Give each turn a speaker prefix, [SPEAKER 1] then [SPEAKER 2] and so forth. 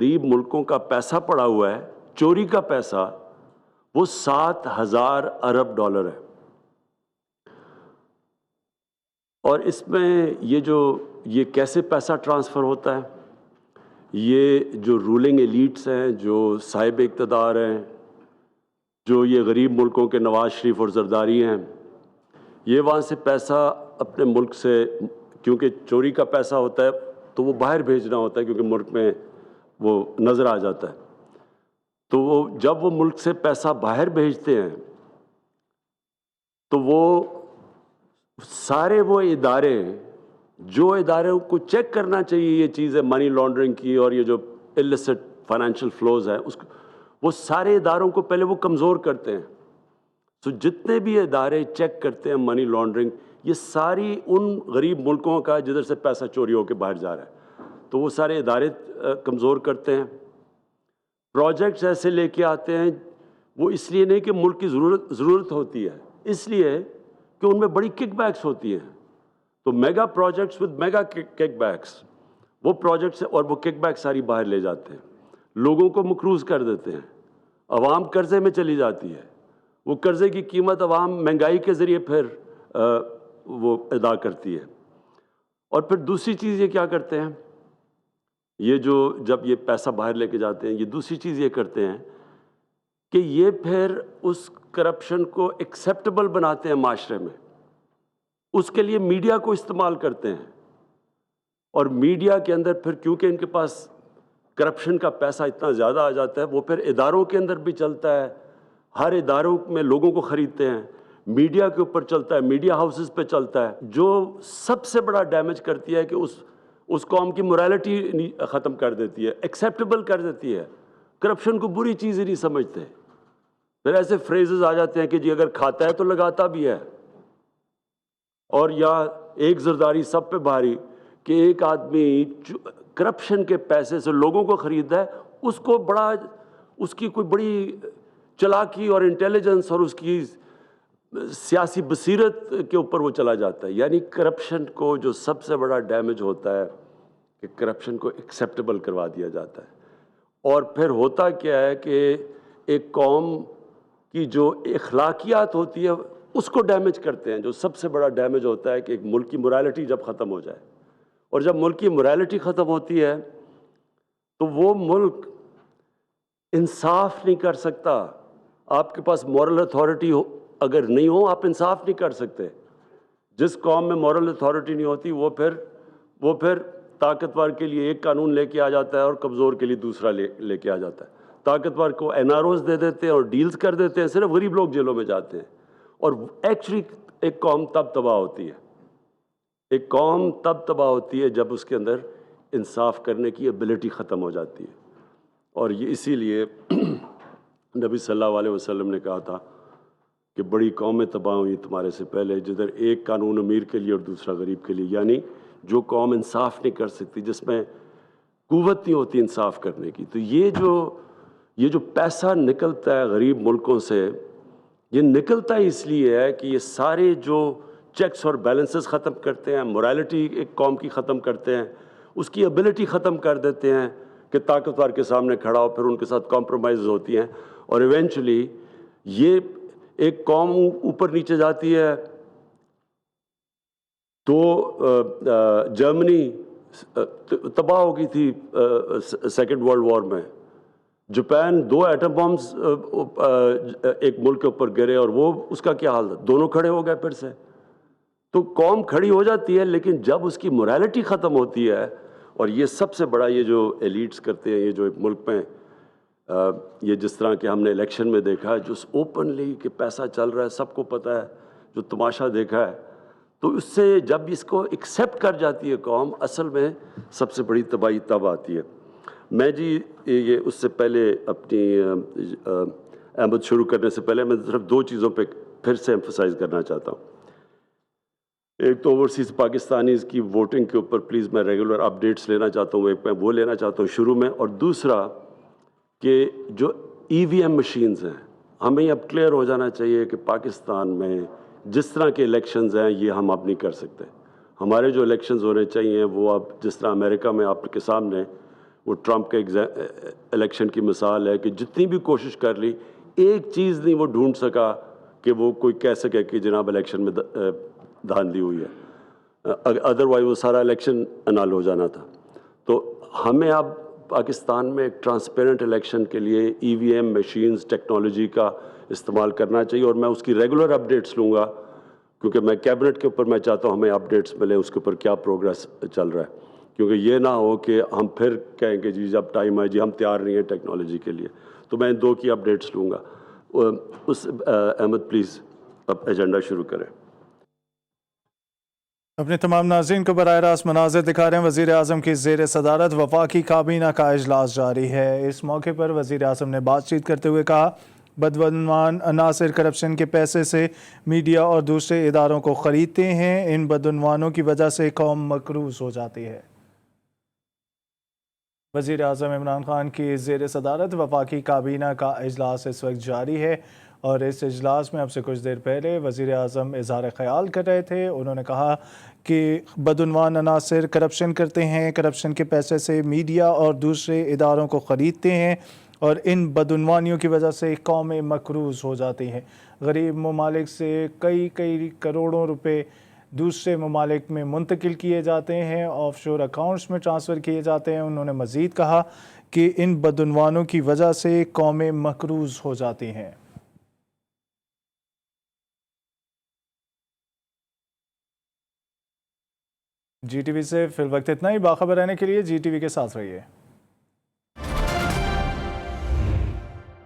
[SPEAKER 1] غریب ملکوں کا پیسہ پڑا ہوا ہے، چوری کا پیسہ، وہ 7,000 ارب ڈالر ہے۔ اور اس میں یہ کیسے پیسہ ٹرانسفر ہوتا ہے؟ یہ جو رولنگ ایلیٹس ہیں، جو صاحب اقتدار ہیں، جو یہ غریب ملکوں کے نواز شریف اور زرداری ہیں، یہ وہاں سے پیسہ اپنے ملک سے، کیونکہ چوری کا پیسہ ہوتا ہے تو وہ باہر بھیجنا ہوتا ہے کیونکہ ملک میں وہ نظر آ جاتا ہے، تو جب وہ ملک سے پیسہ باہر بھیجتے ہیں تو وہ سارے وہ ادارے، جو اداروں کو چیک کرنا چاہیے یہ چیزیں منی لانڈرنگ کی اور یہ جو السٹ فائنینشیل فلوز ہیں، وہ سارے اداروں کو پہلے وہ کمزور کرتے ہیں۔ تو جتنے بھی ادارے چیک کرتے ہیں منی لانڈرنگ، یہ ساری ان غریب ملکوں کا جدھر سے پیسہ چوری ہو کے باہر جا رہا ہے، تو وہ سارے ادارے کمزور کرتے ہیں۔ پروجیکٹس ایسے لے کے آتے ہیں، وہ اس لیے نہیں کہ ملک کی ضرورت ہوتی ہے، اس لیے کہ ان میں بڑی کک بیکس ہوتی ہیں، تو mega projects with mega kickbacks, وہ پروجیکٹس اور وہ کک بیک ساری باہر لے جاتے ہیں، لوگوں کو مقروض کر دیتے ہیں، عوام قرضے میں چلی جاتی ہے، وہ قرضے کی قیمت عوام مہنگائی کے ذریعے پھر وہ ادا کرتی ہے۔ اور پھر دوسری چیز یہ کیا کرتے ہیں، یہ جب یہ پیسہ باہر لے کے جاتے ہیں، یہ دوسری چیز یہ کرتے ہیں کہ یہ پھر اس کرپشن کو ایکسیپٹیبل بناتے ہیں معاشرے میں، اس کے لیے میڈیا کو استعمال کرتے ہیں، اور میڈیا کے اندر پھر کیونکہ ان کے پاس کرپشن کا پیسہ اتنا زیادہ آ جاتا ہے، وہ پھر اداروں کے اندر بھی چلتا ہے، ہر اداروں میں لوگوں کو خریدتے ہیں، میڈیا کے اوپر چلتا ہے، میڈیا ہاؤسز پہ چلتا ہے، جو سب سے بڑا ڈیمیج کرتی ہے کہ اس قوم کی morality ختم کر دیتی ہے، ایکسیپٹیبل کر دیتی ہے، کرپشن کو بری چیز ہی نہیں سمجھتے۔ پھر ایسے فریزز آ جاتے ہیں کہ جی اگر کھاتا ہے تو لگاتا بھی ہے، اور یا ایک زرداری سب پہ بھاری، کہ ایک آدمی کرپشن کے پیسے سے لوگوں کو خریدتا ہے، اس کی کوئی بڑی چلاکی اور انٹیلیجنس اور اس کی سیاسی بصیرت کے اوپر وہ چلا جاتا ہے۔ یعنی کرپشن کو جو سب سے بڑا ڈیمیج ہوتا ہے کہ کرپشن کو ایکسیپٹیبل کروا دیا جاتا ہے، اور پھر ہوتا کیا ہے کہ ایک قوم کی جو اخلاقیات ہوتی ہے اس کو ڈیمیج کرتے ہیں۔ جو سب سے بڑا ڈیمیج ہوتا ہے کہ ایک ملک کی morality جب ختم ہو جائے، اور جب ملک کی morality ختم ہوتی ہے تو وہ ملک انصاف نہیں کر سکتا۔ آپ کے پاس مورل اتھارٹی اگر نہیں ہو، آپ انصاف نہیں کر سکتے۔ جس قوم میں مورل اتھارٹی نہیں ہوتی، وہ پھر طاقتور کے لیے ایک قانون لے کے آ جاتا ہے اور کمزور کے لیے دوسرا لے کے آ جاتا ہے۔ طاقتور کو NROs دے دیتے ہیں اور ڈیلز کر دیتے ہیں، صرف غریب لوگ جیلوں میں جاتے ہیں، اور ایکچولی ایک قوم تب تباہ ہوتی ہے۔ ایک قوم تب تباہ ہوتی ہے جب اس کے اندر انصاف کرنے کی ایبلٹی ختم ہو جاتی ہے، اور یہ اسی لیے نبی صلی اللہ علیہ وسلم نے کہا تھا کہ بڑی قومیں تباہ ہوئی تمہارے سے پہلے، جدھر ایک قانون امیر کے لیے اور دوسرا غریب کے لیے، یعنی جو قوم انصاف نہیں کر سکتی، جس میں قوت نہیں ہوتی انصاف کرنے کی۔ تو یہ جو پیسہ نکلتا ہے غریب ملکوں سے، یہ نکلتا ہی اس لیے ہے کہ یہ سارے جو چیکس اور بیلنسز ختم کرتے ہیں، morality ایک قوم کی ختم کرتے ہیں، اس کی ابیلٹی ختم کر دیتے ہیں کہ طاقتور کے سامنے کھڑا ہو، پھر ان کے ساتھ کمپرومائز ہوتی ہیں، اور ایونچولی یہ ایک قوم اوپر نیچے جاتی ہے۔ تو جرمنی تباہ ہو گئی تھی سیکنڈ ورلڈ وار میں، جاپان 2 ایٹم بمز ایک ملک کے اوپر گرے، اور وہ اس کا کیا حال تھا، دونوں کھڑے ہو گئے پھر سے۔ تو قوم کھڑی ہو جاتی ہے، لیکن جب اس کی morality ختم ہوتی ہے، اور یہ سب سے بڑا یہ جو ایلیٹس کرتے ہیں، یہ جو ایک ملک میں یہ جس طرح کہ ہم نے الیکشن میں دیکھا ہے، جو اوپنلی کہ پیسہ چل رہا ہے، سب کو پتہ ہے، جو تماشا دیکھا ہے، تو اس سے جب اس کو ایکسیپٹ کر جاتی ہے قوم، اصل میں سب سے بڑی تباہی تب آتی ہے۔ میں جی یہ اس سے پہلے اپنی احمد شروع کرنے سے پہلے میں صرف 2 چیزوں پہ پھر سے ایمفسائز کرنا چاہتا ہوں۔ ایک تو اوورسیز پاکستانیز کی ووٹنگ کے اوپر پلیز میں ریگولر اپڈیٹس لینا چاہتا ہوں، ایک میں وہ لینا چاہتا ہوں شروع میں، اور دوسرا کہ جو EVM مشینز ہیں، ہمیں اب کلیئر ہو جانا چاہیے کہ پاکستان میں جس طرح کے الیکشنز ہیں یہ ہم اب نہیں کر سکتے۔ ہمارے جو الیکشنز ہونے چاہیے وہ اب جس طرح امریکہ میں آپ کے سامنے وہ ٹرمپ کے الیکشن کی مثال ہے کہ جتنی بھی کوشش کر لی ایک چیز نہیں وہ ڈھونڈ سکا کہ وہ کوئی کہہ سکے کہ جناب الیکشن میں دھاندلی ہوئی ہے، ادروائز وہ سارا الیکشن انال ہو جانا تھا۔ تو ہمیں اب پاکستان میں ایک ٹرانسپیرنٹ الیکشن کے لیے ای وی ایم مشینز ٹیکنالوجی کا استعمال کرنا چاہیے، اور میں اس کی ریگولر اپڈیٹس لوں گا، کیونکہ میں کیبنٹ کے اوپر میں چاہتا ہوں ہمیں اپڈیٹس ملے اس کے اوپر کیا پروگریس چل رہا ہے، کیونکہ یہ نہ ہو کہ ہم پھر کہیں کہ جی جب ٹائم آئے جی ہم تیار نہیں ہیں ٹیکنالوجی کے لیے۔ تو میں ان دو کی اپڈیٹس لوں گا۔ احمد پلیز اب ایجنڈا شروع کریں۔
[SPEAKER 2] اپنے تمام ناظرین کو براہ راست مناظر دکھا رہے ہیں۔ وزیر اعظم کی زیر صدارت وفاقی کابینہ کا اجلاس جاری ہے۔ اس موقع پر وزیر اعظم نے بات چیت کرتے ہوئے کہا، بدعنوان عناصر کرپشن کے پیسے سے میڈیا اور دوسرے اداروں کو خریدتے ہیں، ان بدعنوانوں کی وجہ سے قوم مقروض ہو جاتی ہے۔ وزیر اعظم عمران خان کی زیر صدارت وفاقی کابینہ کا اجلاس اس وقت جاری ہے، اور اس اجلاس میں اب سے کچھ دیر پہلے وزیر اعظم اظہار خیال کر رہے تھے۔ انہوں نے کہا کہ بدعنوان عناصر کرپشن کرتے ہیں، کرپشن کے پیسے سے میڈیا اور دوسرے اداروں کو خریدتے ہیں، اور ان بدعنوانیوں کی وجہ سے قومیں مقروض ہو جاتی ہیں۔ غریب ممالک سے کئی کروڑوں روپے دوسرے ممالک میں منتقل کیے جاتے ہیں، آف شور اکاؤنٹس میں ٹرانسفر کیے جاتے ہیں۔ انہوں نے مزید کہا کہ ان بدعنوانوں کی وجہ سے قومیں مقروض ہو جاتی ہیں۔ جی ٹی وی سے فی الوقت اتنا ہی۔ باخبر رہنے کے لیے جی ٹی وی کے ساتھ رہیے۔